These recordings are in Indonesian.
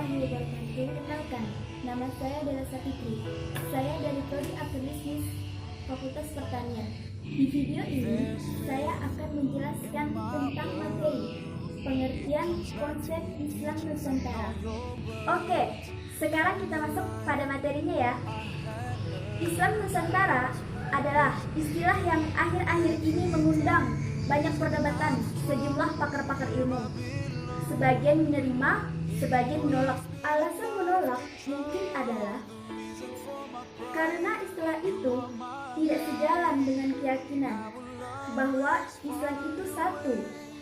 warahmatullahi wabarakatuh. Kenalkan, nama saya Dela Sapitri. Saya dari Prodi Agribisnis Fakultas Pertanian. Di video ini, saya akan menjelaskan tentang materi pengertian konsep Islam Nusantara. Oke, sekarang kita masuk pada materinya ya. Islam Nusantara adalah istilah yang akhir-akhir ini mengundang banyak perdebatan sejumlah pakar-pakar ilmu. Sebagian menerima, sebagian menolak. Alasan menolak mungkin adalah karena istilah itu tidak sejalan dengan keyakinan bahwa Islam itu satu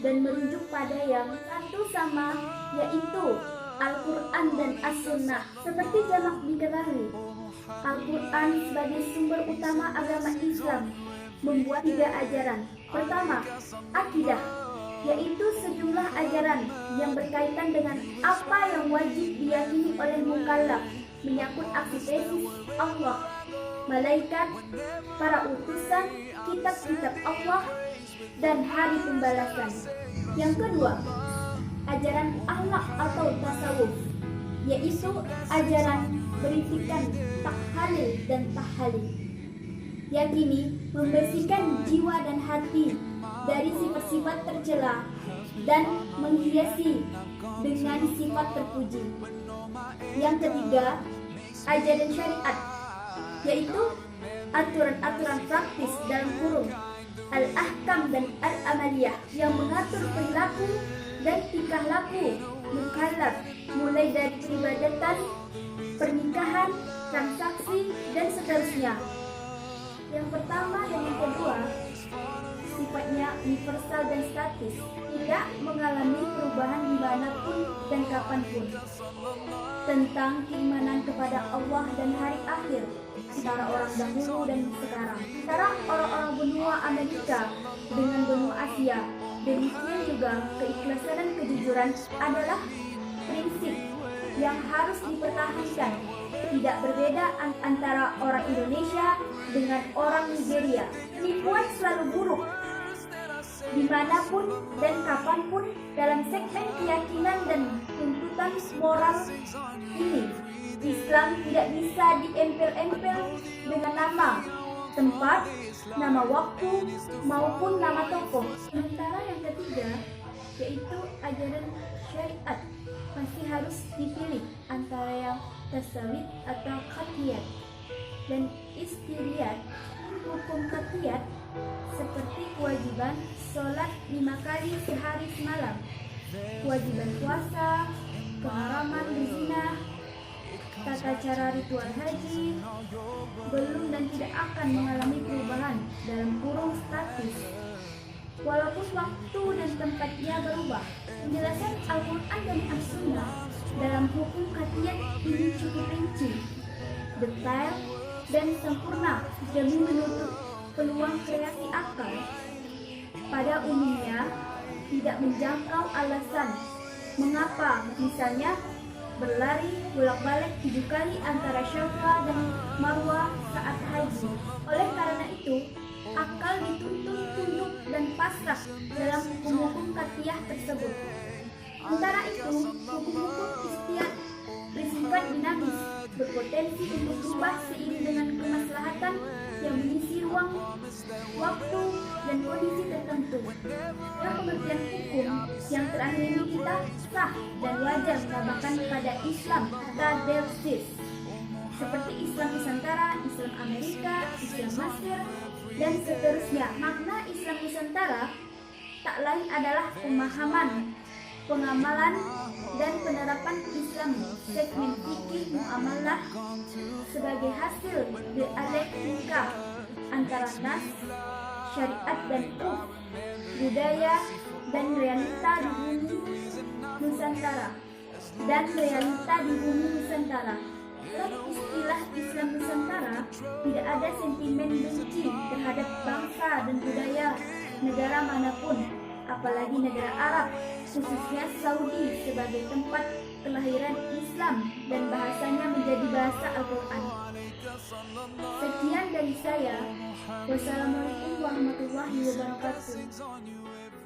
dan merujuk pada yang satu sama, yaitu Al-Quran dan As-Sunnah. Seperti jamak diketahui, Al-Quran sebagai sumber utama agama Islam membuat 3 ajaran. Pertama, akidah, yaitu sejumlah ajaran yang berkaitan dengan apa yang wajib diyakini oleh mukallaf menyangkut eksistensi Allah, malaikat, para utusan, kitab-kitab Allah, dan hari pembalasan. Yang kedua, ajaran akhlak atau tasawuf, yaitu ajaran berisikan tahlil dan tahlil, yakini membersihkan jiwa dan hati dari sifat-sifat tercela dan menghiasi dengan sifat terpuji. Yang ketiga, ajaran syariat, yaitu aturan-aturan praktis dalam kurung al-ahkam dan al-amaliyah yang mengatur perilaku dan tingkah laku mukallaf, mulai dari peribadatan, pernikahan, transaksi, dan seterusnya. Yang pertama dan yang kedua sifatnya universal dan statis, tidak mengalami perubahan dimanapun dan kapanpun. Tentang keimanan kepada Allah dan hari akhir antara orang dahulu dan sekarang, antara orang-orang benua Amerika dengan benua Asia. Demikian juga keikhlasan dan kejujuran adalah prinsip yang harus dipertahankan. Tidak berbeda antara orang Indonesia dengan orang Nigeria. Penipuan selalu buruk dimanapun dan kapanpun dalam segmen keyakinan dan tuntutan moral ini. Islam tidak bisa diempel-empel dengan nama, tempat, nama waktu, maupun nama tokoh. Sementara yang ketiga, yaitu ajaran syariat, masih harus dipilih antara yang tasawuf atau qat'iyat dan istiriat. Hukum qat'iyat seperti kewajiban sholat 5 kali sehari semalam, kewajiban puasa, keharaman berzina, tata cara ritual haji, belum dan tidak akan mengalami perubahan dalam kurung statis walaupun waktu dan tempatnya berubah. Penjelasan Al-Quran dan As-Sunnah dalam hukum qat'iyat ini cukup rinci, detail, dan sempurna demi menutup peluang kreasi akal. Pada umumnya tidak menjangkau alasan mengapa misalnya berlari bolak-balik 7 kali antara Safa dan Marwah saat haji. Oleh karena itu, akal dituntun tunduk dan pasrah dalam hukum-hukum qat'iyah tersebut. Sementara itu, hukum-hukum istihad bersifat dinamis, berpotensi untuk berubah seiring dengan kemaslahatan yang mengisi ruang, waktu, dan kondisi tertentu. Dalam pengertian hukum yang terakhir ini kita sah dan wajar menambahkan pada Islam Tadelsis, seperti Islam Nusantara, Islam Amerika, Islam Mesir, dan seterusnya. Makna Islam Nusantara tak lain adalah pemahaman, pengamalan, dan penerapan Islam segmen fikih muamalah sebagai hasil dialektika antara nas, syariat dan urf, budaya, dan realita di bumi Nusantara. Dalam istilah Islam Nusantara tidak ada sentimen benci terhadap bangsa dan budaya negara manapun, apalagi negara Arab, khususnya Saudi sebagai tempat kelahiran Islam dan bahasanya menjadi bahasa Al-Quran. Sekian dari saya. Wassalamualaikum warahmatullahi wabarakatuh.